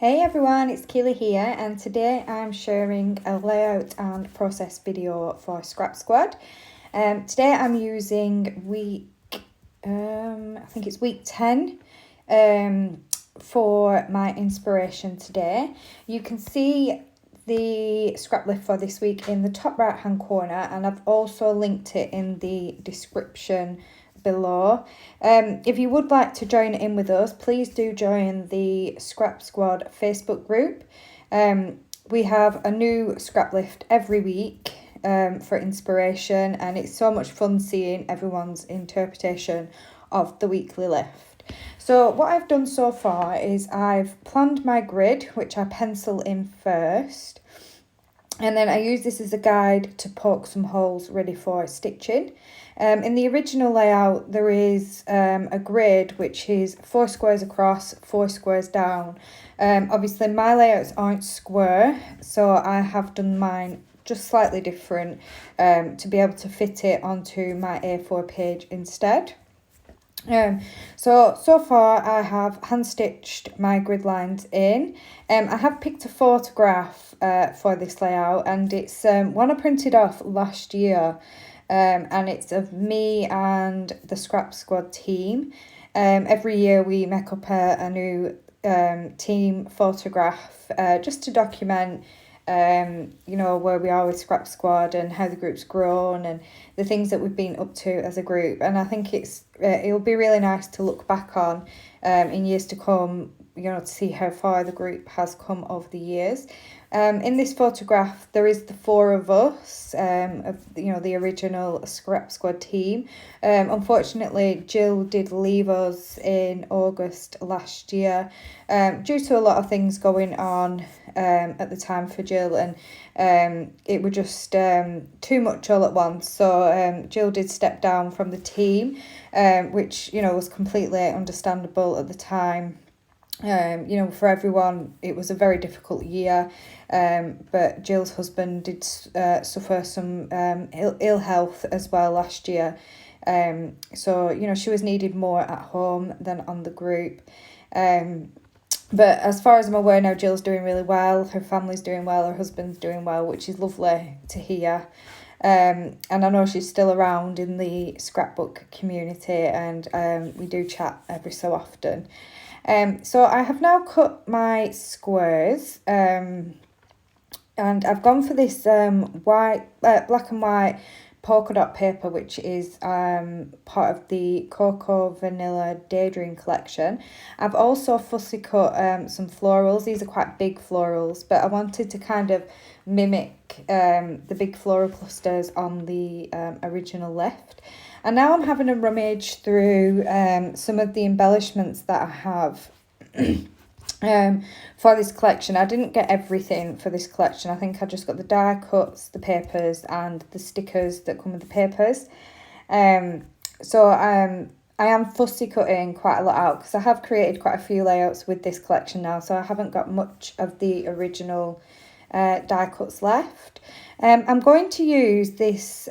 Hey everyone, it's Keely here, and today I'm sharing a layout and process video for Scrap Squad. Today I'm using I think it's week 10 for my inspiration today. You can see the Scraplift for this week in the top right hand corner, and I've also linked it in the description below. If you would like to join in with us, please do join the Scrap Squad Facebook group. We have a new Scraplift every week for inspiration, and it's so much fun seeing everyone's interpretation of the weekly lift. So what I've done so far is I've planned my grid, which I pencil in first, and then I use this as a guide to poke some holes ready for stitching. In the original layout, there is a grid which is 4 squares across, 4 squares down. Obviously, my layouts aren't square, so I have done mine just slightly different to be able to fit it onto my A4 page instead. So far I have hand stitched my grid lines in. I have picked a photograph for this layout, and it's one I printed off last year, and it's of me and the Scrap Squad team. Every year we make up a new team photograph just to document where we are with Scrap Squad and how the group's grown and the things that we've been up to as a group. And I think it'll be really nice to look back on in years to come, to see how far the group has come over the years. In this photograph, there is the 4 of us, the original Scrap Squad team. Unfortunately, Jill did leave us in August last year due to a lot of things going on at the time for Jill, and it was just too much all at once. So Jill did step down from the team, which was completely understandable at the time. For everyone, it was a very difficult year, but Jill's husband did suffer some ill health as well last year. So she was needed more at home than on the group. But as far as I'm aware now, Jill's doing really well, her family's doing well, her husband's doing well, which is lovely to hear. And I know she's still around in the scrapbook community, and we do chat every so often. So I have now cut my squares, and I've gone for this black and white polka dot paper, which is part of the Cocoa Vanilla Daydream collection. I've also fussy cut some florals. These are quite big florals, but I wanted to kind of mimic the big floral clusters on the original lift. And now I'm having a rummage through some of the embellishments that I have for this collection. I didn't get everything for this collection. I think I just got the die cuts, the papers, and the stickers that come with the papers. So I am fussy cutting quite a lot out because I have created quite a few layouts with this collection now, so I haven't got much of the original die cuts left. I'm going to use this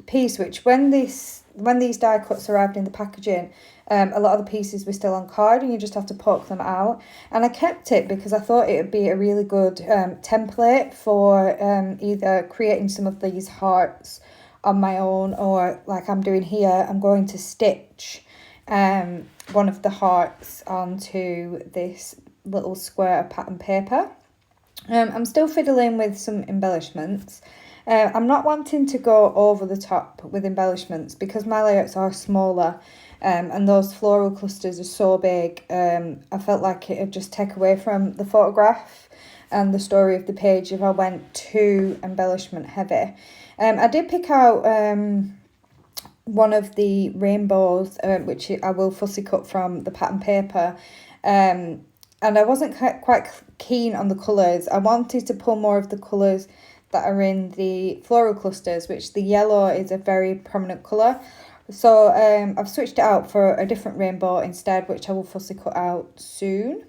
piece, which when these die cuts arrived in the packaging, a lot of the pieces were still on card and you just have to poke them out. And I kept it because I thought it would be a really good template for either creating some of these hearts on my own, or like I'm doing here, I'm going to stitch one of the hearts onto this little square of pattern paper. I'm still fiddling with some embellishments. I'm not wanting to go over the top with embellishments because my layouts are smaller, and those floral clusters are so big. I felt like it would just take away from the photograph and the story of the page if I went too embellishment heavy. I did pick out one of the rainbows, which I will fussy cut from the pattern paper, and I wasn't quite keen on the colours. I wanted to pull more of the colours that are in the floral clusters, which the yellow is a very prominent colour. So I've switched it out for a different rainbow instead, which I will fussy cut out soon.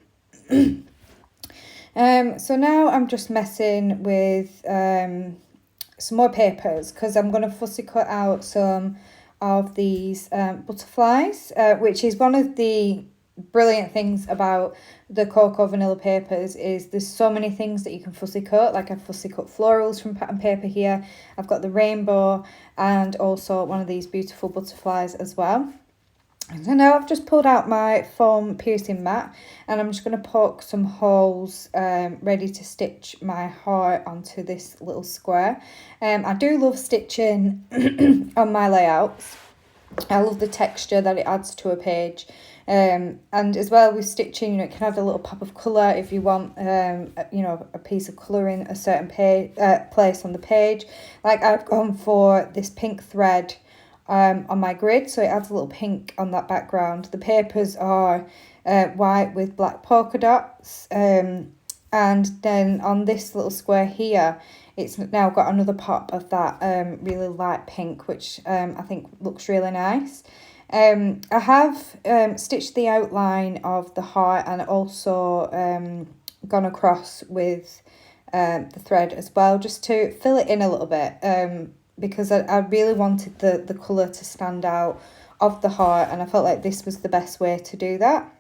So now I'm just messing with some more papers because I'm going to fussy cut out some of these butterflies, which is one of the brilliant things about the cocoa vanilla papers is there's so many things that you can fussy cut. Like I've fussy cut florals from pattern paper here. I've got the rainbow and also one of these beautiful butterflies as well. So now I've just pulled out my foam piercing mat and I'm just going to poke some holes ready to stitch my heart onto this little square. I do love stitching on my layouts. I love the texture that it adds to a page. And as well with stitching, it can add a little pop of colour if you want, a piece of colour in a certain place on the page. Like I've gone for this pink thread on my grid, so it adds a little pink on that background. The papers are white with black polka dots, and then on this little square here, it's now got another pop of that really light pink, which I think looks really nice. I have stitched the outline of the heart and also gone across with the thread as well, just to fill it in a little bit, because I really wanted the colour to stand out of the heart, and I felt like this was the best way to do that.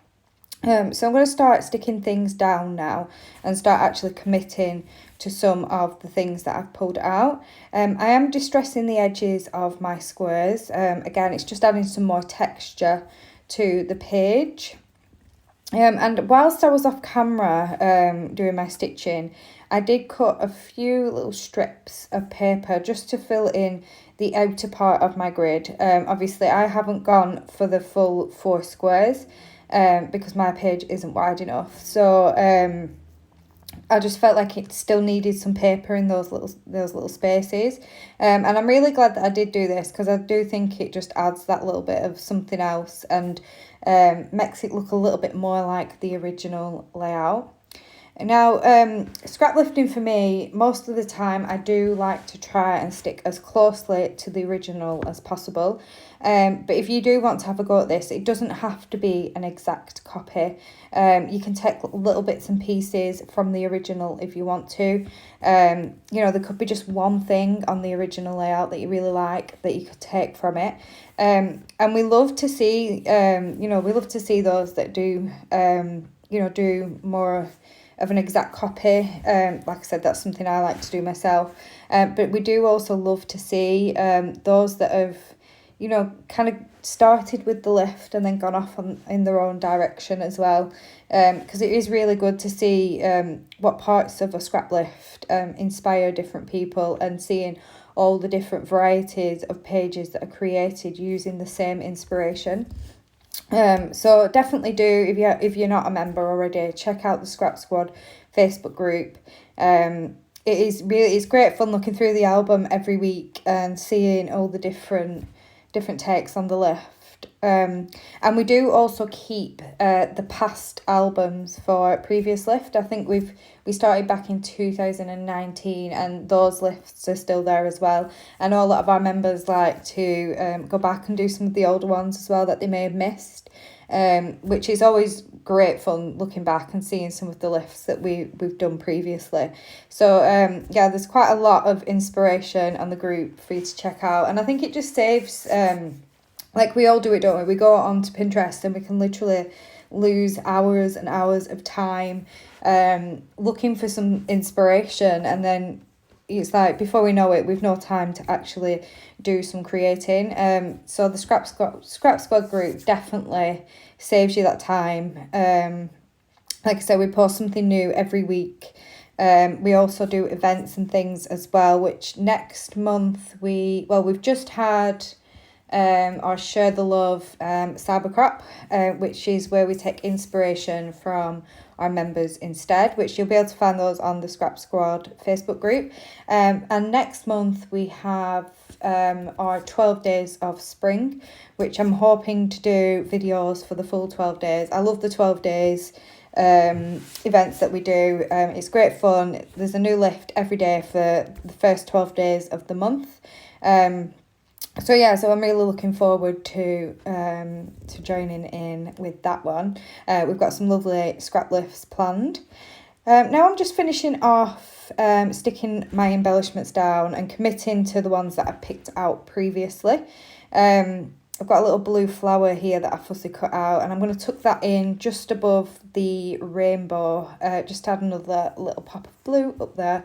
So I'm going to start sticking things down now and start actually committing to some of the things that I've pulled out. I am distressing the edges of my squares. Again, it's just adding some more texture to the page. And whilst I was off camera doing my stitching, I did cut a few little strips of paper just to fill in the outer part of my grid. Obviously, I haven't gone for the full 4 squares because my page isn't wide enough. So I just felt like it still needed some paper in those little spaces. And I'm really glad that I did do this, because I do think it just adds that little bit of something else and makes it look a little bit more like the original layout. Now, scrap lifting for me, most of the time I do like to try and stick as closely to the original as possible. But if you do want to have a go at this, it doesn't have to be an exact copy. You can take little bits and pieces from the original if you want to. There could be just one thing on the original layout that you really like that you could take from it. And we love to see, those that do, do more of an exact copy. Like I said, that's something I like to do myself. But we do also love to see those that have, kind of started with the lift and then gone off in their own direction as well. Because it is really good to see what parts of a scrap lift inspire different people, and seeing all the different varieties of pages that are created using the same inspiration. So definitely do, if you're not a member already, check out the Scrap Squad Facebook group. It's great fun looking through the album every week and seeing all the different takes on the lift. And we do also keep the past albums for previous lift. I think we started back in 2019, and those lifts are still there as well. I know a lot of our members like to go back and do some of the older ones as well that they may have missed, which is always great fun looking back and seeing some of the lifts that we've done previously. So there's quite a lot of inspiration on the group for you to check out, and I think it just saves, like we all do it, don't we? We go on to Pinterest and we can literally lose hours and hours of time looking for some inspiration, and then it's like before we know it, we've no time to actually do some creating. So the Scrap Squad group definitely saves you that time. Like I said, we post something new every week. We also do events and things as well, which next month we've just had our Share the Love Cybercrop, which is where we take inspiration from our members instead, which you'll be able to find those on the Scrap Squad Facebook group. And next month we have our 12 days of spring, which I'm hoping to do videos for the full 12 days. I love the 12 days events that we do. It's great fun. There's a new lift every day for the first 12 days of the month. So I'm really looking forward to joining in with that one. We've got some lovely scrap lifts planned. Now I'm just finishing off sticking my embellishments down and committing to the ones that I picked out previously. I've got a little blue flower here that I fussy cut out, and I'm going to tuck that in just above the rainbow, just add another little pop of blue up there.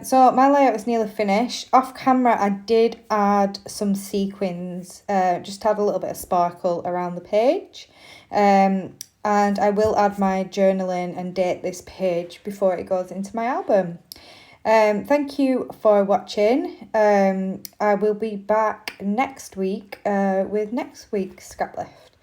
So my layout is nearly finished. Off camera, I did add some sequins, just add a little bit of sparkle around the page. And I will add my journaling and date this page before it goes into my album. Thank you for watching. I will be back next week with next week's Scraplift.